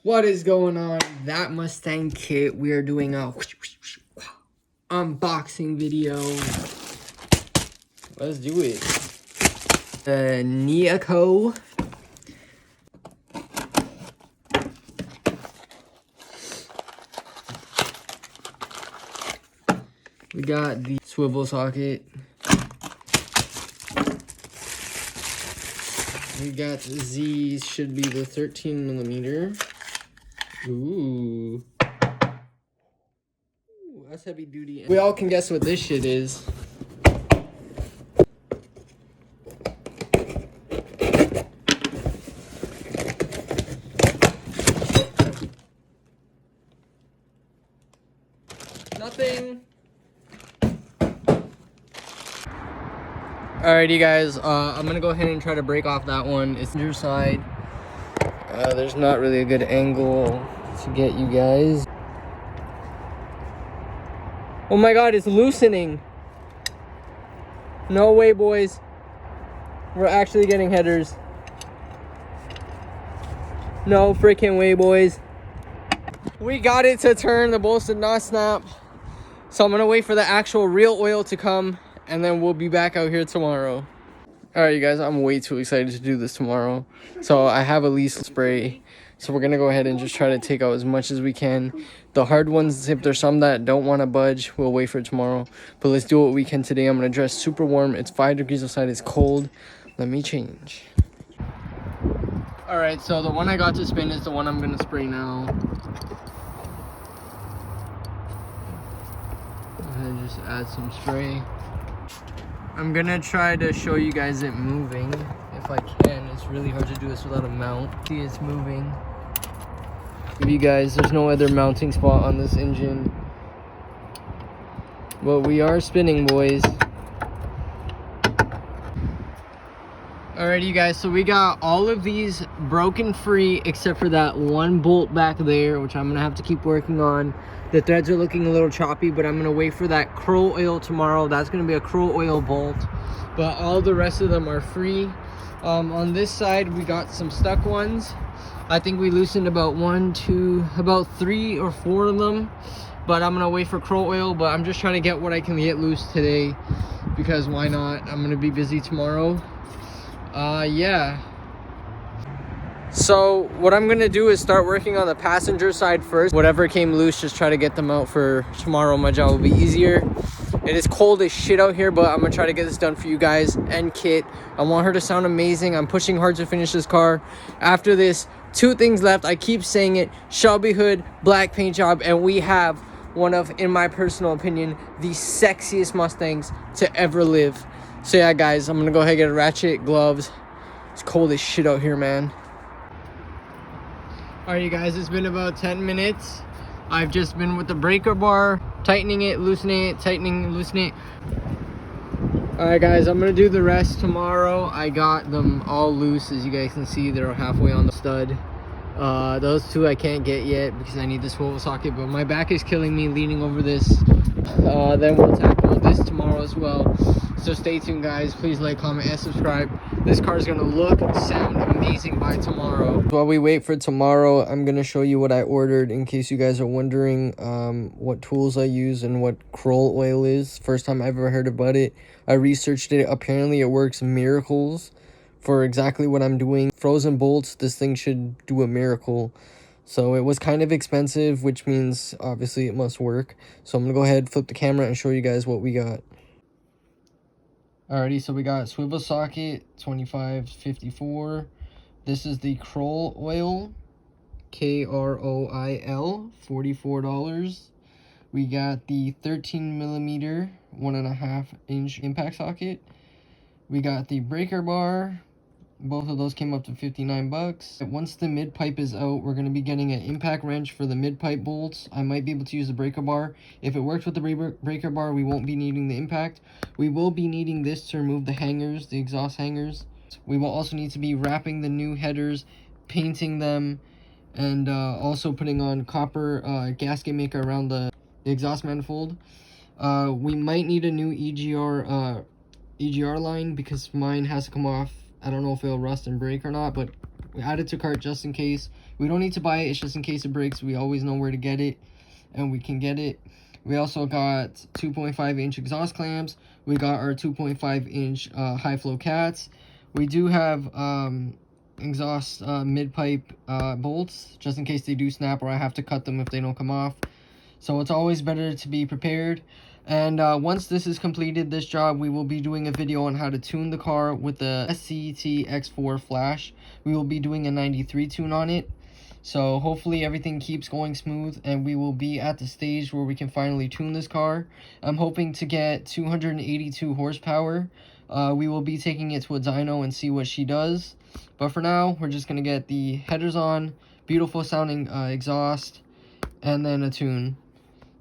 What is going on? That Mustang kit. We are doing a unboxing video. Let's do it. The Neaco. We got the swivel socket. We got these, should be the 13mm. Ooh, that's heavy duty. We all can guess what this shit is. Nothing. Alrighty guys, I'm gonna go ahead and try to break off that one. It's your side. There's not really a good angle to get you guys. Oh my god, it's loosening. No way, boys. We're actually getting headers. No freaking way, boys. We got it to turn. The bolts did not snap. So I'm gonna wait for the actual real oil to come, and then we'll be back out here tomorrow. All right, you guys, I'm way too excited to do this tomorrow. So I have a lease spray. So we're gonna go ahead and just try to take out as much as we can. The hard ones, if there's some that don't wanna budge, we'll wait for tomorrow. But let's do what we can today. I'm gonna dress super warm. It's 5 degrees outside, it's cold. Let me change. All right, so the one I got to spin is the one I'm gonna spray now. Go ahead and just add some spray. I'm gonna try to show you guys it moving if I can. It's really hard to do this without a mount. See, it's moving. You guys, there's no other mounting spot on this engine, but we are spinning, boys. Alrighty, you guys, so we got all of these broken free except for that one bolt back there, which I'm gonna have to keep working on. The threads are looking a little choppy, but I'm gonna wait for that Crow oil tomorrow. That's gonna be a Crow oil bolt, but all the rest of them are free. On this side, we got some stuck ones. I think we loosened about 3 or 4 of them, but I'm gonna wait for Crow oil. But I'm just trying to get what I can get loose today, because why not? I'm gonna be busy tomorrow. Yeah. So what I'm gonna do is start working on the passenger side first. Whatever came loose, just try to get them out for tomorrow. My job will be easier. It is cold as shit out here, but I'm gonna try to get this done for you guys and Kit. I want her to sound amazing. I'm pushing hard to finish this car. After this, 2 things left. I keep saying it: Shelby hood, black paint job, and we have one of, in my personal opinion, the sexiest Mustangs to ever live. So yeah, guys, I'm gonna go ahead and get a ratchet, gloves. It's cold as shit out here, man. Alright, you guys, it's been about 10 minutes. I've just been with the breaker bar, tightening it, loosening it, tightening, loosening it. Alright guys, I'm gonna do the rest tomorrow. I got them all loose. As you guys can see, they're halfway on the stud. Those 2 I can't get yet because I need the swivel socket, but my back is killing me leaning over this. Then we'll tackle this tomorrow as well. So stay tuned, guys. Please like, comment, and subscribe. This car is gonna look, sound amazing by tomorrow. While we wait for tomorrow, I'm gonna show you what I ordered in case you guys are wondering what tools I use and what Kroll oil is. First time I've ever heard about it. I researched it. Apparently it works miracles for exactly what I'm doing. Frozen bolts, this thing should do a miracle. So it was kind of expensive, which means obviously it must work. So I'm gonna go ahead, flip the camera, and show you guys what we got. Alrighty, so we got swivel socket 2554. This is the Kroll oil, Kroil, $44. We got the 13mm 1.5 inch impact socket. We got the breaker bar. Both of those came up to 59 bucks. Once the mid pipe is out, we're going to be getting an impact wrench for the mid pipe bolts. I might be able to use the breaker bar. If it works with the breaker bar, we won't be needing the impact. We will be needing this to remove the hangers, the exhaust hangers. We will also need to be wrapping the new headers, painting them, and also putting on copper gasket maker around the exhaust manifold. We might need a new EGR line because mine has to come off. I don't know if it'll rust and break or not, but We added to cart just in case. We don't need to buy it, it's just in case it breaks. We always know where to get it, and we can get it. We also got 2.5-inch exhaust clamps. We got our 2.5-inch high flow cats. We do have exhaust mid-pipe bolts, just in case they do snap or I have to cut them if they don't come off. So it's always better to be prepared. And once this is completed, this job, we will be doing a video on how to tune the car with the SCT X4 flash. We will be doing a 93 tune on it. So hopefully everything keeps going smooth and we will be at the stage where we can finally tune this car. I'm hoping to get 282 horsepower. We will be taking it to a dyno and see what she does. But for now, we're just going to get the headers on, beautiful sounding exhaust, and then a tune.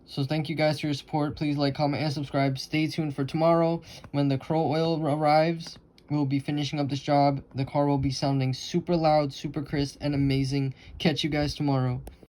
So thank you guys for your support. Please like, comment, and subscribe. Stay tuned for tomorrow when the Crow Oil arrives. We'll be finishing up this job. The car will be sounding super loud, super crisp, and amazing. Catch you guys tomorrow.